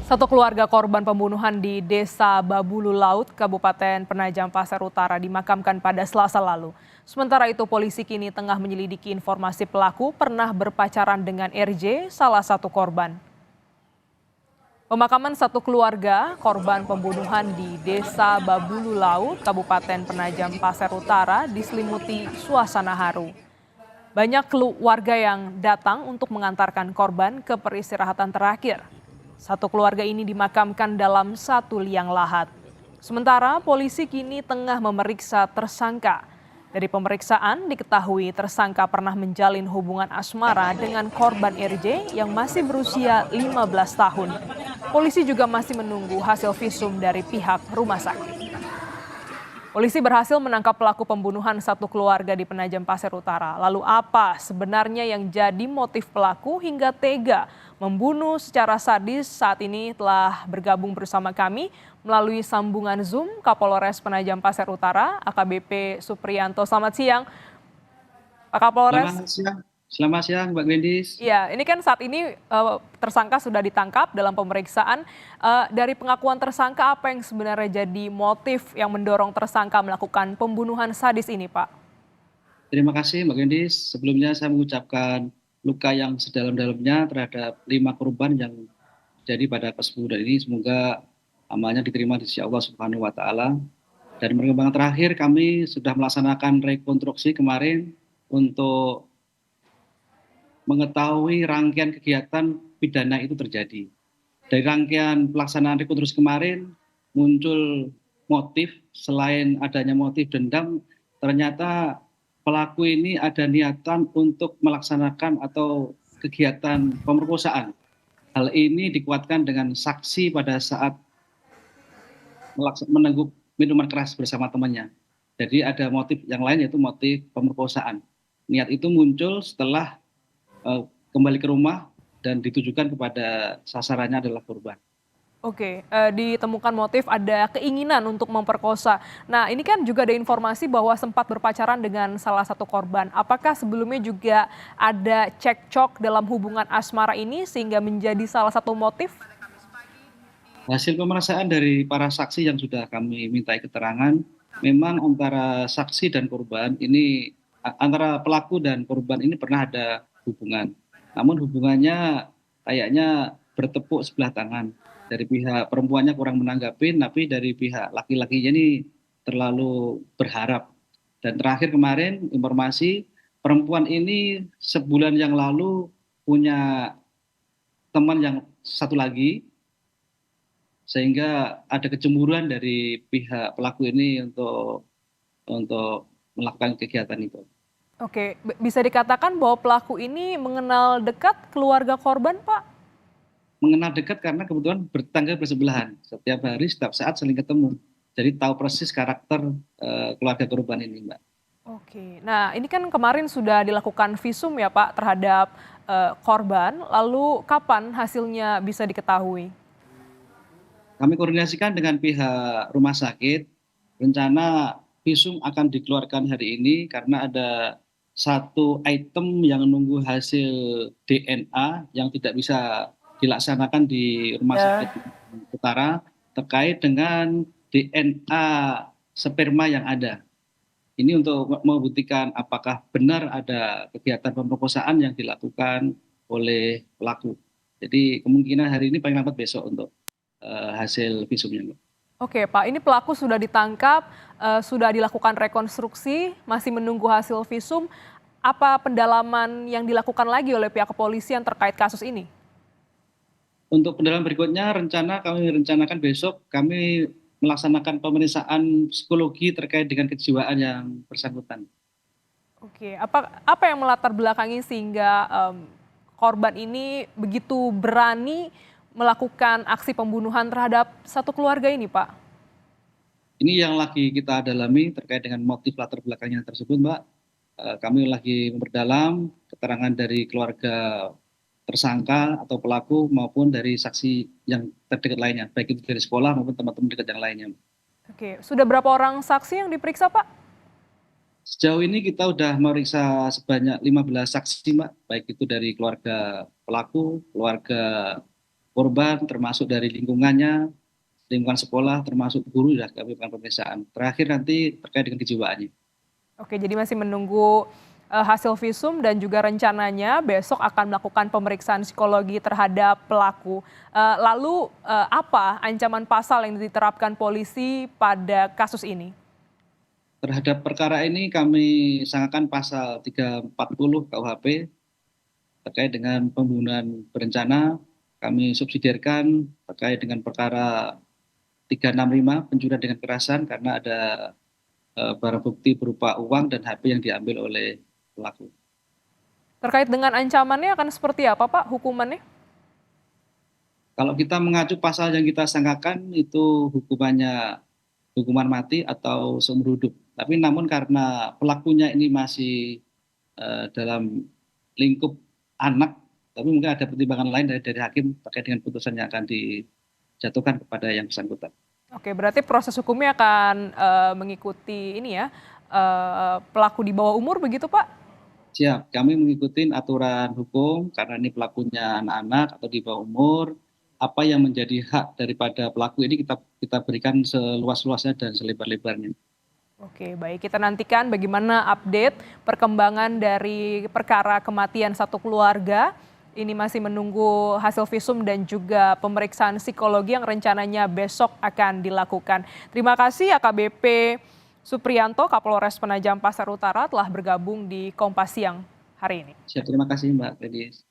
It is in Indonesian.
Satu keluarga korban pembunuhan di Desa Babulu Laut, Kabupaten Penajam Pasir Utara dimakamkan pada Selasa lalu. Sementara itu polisi kini tengah menyelidiki informasi pelaku pernah berpacaran dengan RJ, salah satu korban. Pemakaman satu keluarga korban pembunuhan di Desa Babulu Laut, Kabupaten Penajam Pasir Utara diselimuti suasana haru. Banyak keluarga yang datang untuk mengantarkan korban ke peristirahatan terakhir. Satu keluarga ini dimakamkan dalam satu liang lahat. Sementara polisi kini tengah memeriksa tersangka. Dari pemeriksaan diketahui tersangka pernah menjalin hubungan asmara dengan korban RJ yang masih berusia 15 tahun. Polisi juga masih menunggu hasil visum dari pihak rumah sakit. Polisi berhasil menangkap pelaku pembunuhan satu keluarga di Penajam Pasir Utara. Lalu apa sebenarnya yang jadi motif pelaku hingga tega membunuh secara sadis? Saat ini telah bergabung bersama kami melalui sambungan Zoom Kapolres Penajam Pasir Utara, AKBP Supriyanto. Selamat siang, Pak Kapolres. Selamat siang, Mbak Gwendis. Ya, ini kan saat ini tersangka sudah ditangkap dalam pemeriksaan. Dari pengakuan tersangka, apa yang sebenarnya jadi motif yang mendorong tersangka melakukan pembunuhan sadis ini, Pak? Terima kasih, Mbak Gwendis. Sebelumnya saya mengucapkan luka yang sedalam-dalamnya terhadap 5 korban yang jadi pada kasus pembunuhan ini. Semoga amalnya diterima di sisi Allah Subhanahu wa Ta'ala. Dan perkembangan terakhir, kami sudah melaksanakan rekonstruksi kemarin untuk mengetahui rangkaian kegiatan pidana itu terjadi. Dari rangkaian pelaksanaan rekonstruksi kemarin muncul motif, selain adanya motif dendam, ternyata pelaku ini ada niatan untuk melaksanakan atau kegiatan pemerkosaan. Hal ini dikuatkan dengan saksi pada saat menengguk minuman keras bersama temannya. Jadi ada motif yang lain yaitu motif pemerkosaan. Niat itu muncul setelah kembali ke rumah dan ditujukan kepada sasarannya adalah korban. Oke, ditemukan motif ada keinginan untuk memperkosa. Nah, ini kan juga ada informasi bahwa sempat berpacaran dengan salah satu korban. Apakah sebelumnya juga ada cekcok dalam hubungan asmara ini sehingga menjadi salah satu motif? Hasil pemeriksaan dari para saksi yang sudah kami mintai keterangan, memang antara saksi dan korban ini, antara pelaku dan korban ini pernah ada hubungan. Namun hubungannya kayaknya bertepuk sebelah tangan. Dari pihak perempuannya kurang menanggapi, tapi dari pihak laki-lakinya ini terlalu berharap. Dan terakhir kemarin informasi perempuan ini sebulan yang lalu punya teman yang satu lagi, sehingga ada kecemburuan dari pihak pelaku ini untuk melakukan kegiatan itu. Oke, bisa dikatakan bahwa pelaku ini mengenal dekat keluarga korban, Pak? Mengenal dekat karena kebetulan bertangga bersebelahan. Setiap hari, setiap saat saling ketemu. Jadi tahu persis karakter keluarga korban ini, Mbak. Oke, nah ini kan kemarin sudah dilakukan visum ya Pak terhadap korban, lalu kapan hasilnya bisa diketahui? Kami koordinasikan dengan pihak rumah sakit, rencana visum akan dikeluarkan hari ini karena ada satu item yang menunggu hasil DNA yang tidak bisa dilaksanakan di rumah sakit utara terkait dengan DNA sperma yang ada. Ini untuk membuktikan apakah benar ada kegiatan pemerkosaan yang dilakukan oleh pelaku. Jadi kemungkinan hari ini paling lambat besok untuk hasil visumnya. Oke Pak, ini pelaku sudah ditangkap, sudah dilakukan rekonstruksi, masih menunggu hasil visum. Apa pendalaman yang dilakukan lagi oleh pihak kepolisian terkait kasus ini? Untuk pendalaman berikutnya kami rencanakan besok kami melaksanakan pemeriksaan psikologi terkait dengan kejiwaan yang bersangkutan. Oke, apa yang melatar belakangi sehingga korban ini begitu berani melakukan aksi pembunuhan terhadap satu keluarga ini, Pak? Ini yang lagi kita dalami terkait dengan motif latar belakangnya tersebut, Mbak. Kami lagi memperdalam keterangan dari keluarga tersangka atau pelaku maupun dari saksi yang terdekat lainnya, baik itu dari sekolah maupun teman-teman dekat yang lainnya. Oke, sudah berapa orang saksi yang diperiksa, Pak? Sejauh ini kita sudah memeriksa sebanyak 15 saksi, Mbak, baik itu dari keluarga pelaku, keluarga korban, termasuk dari lingkungannya, lingkungan sekolah, termasuk guru, ya kami lakukan pemeriksaan. Terakhir nanti terkait dengan kejiwaannya. Oke, jadi masih menunggu hasil visum dan juga rencananya besok akan melakukan pemeriksaan psikologi terhadap pelaku. Lalu apa ancaman pasal yang diterapkan polisi pada kasus ini? Terhadap perkara ini kami sangkakan pasal 340 KUHP terkait dengan pembunuhan berencana. Kami subsidiarkan terkait dengan perkara 365 pencurian dengan kekerasan karena ada barang bukti berupa uang dan HP yang diambil oleh pelaku. Terkait dengan ancamannya akan seperti apa, Pak, hukumannya? Kalau kita mengacu pasal yang kita sangkakan itu hukumannya hukuman mati atau seumur hidup. Tapi namun karena pelakunya ini masih dalam lingkup anak, tapi mungkin ada pertimbangan lain dari hakim terkait dengan putusan yang akan dijatuhkan kepada yang bersangkutan. Oke, berarti proses hukumnya akan mengikuti ini ya, pelaku di bawah umur begitu, Pak? Siap, kami mengikuti aturan hukum karena ini pelakunya anak-anak atau di bawah umur. Apa yang menjadi hak daripada pelaku ini kita berikan seluas-luasnya dan selebar-lebarnya. Oke, baik. Kita nantikan bagaimana update perkembangan dari perkara kematian satu keluarga. Ini masih menunggu hasil visum dan juga pemeriksaan psikologi yang rencananya besok akan dilakukan. Terima kasih AKBP Supriyanto, Kapolres Penajam Pasar Utara telah bergabung di Kompas Siang hari ini. Siap, terima kasih Mbak Fedis.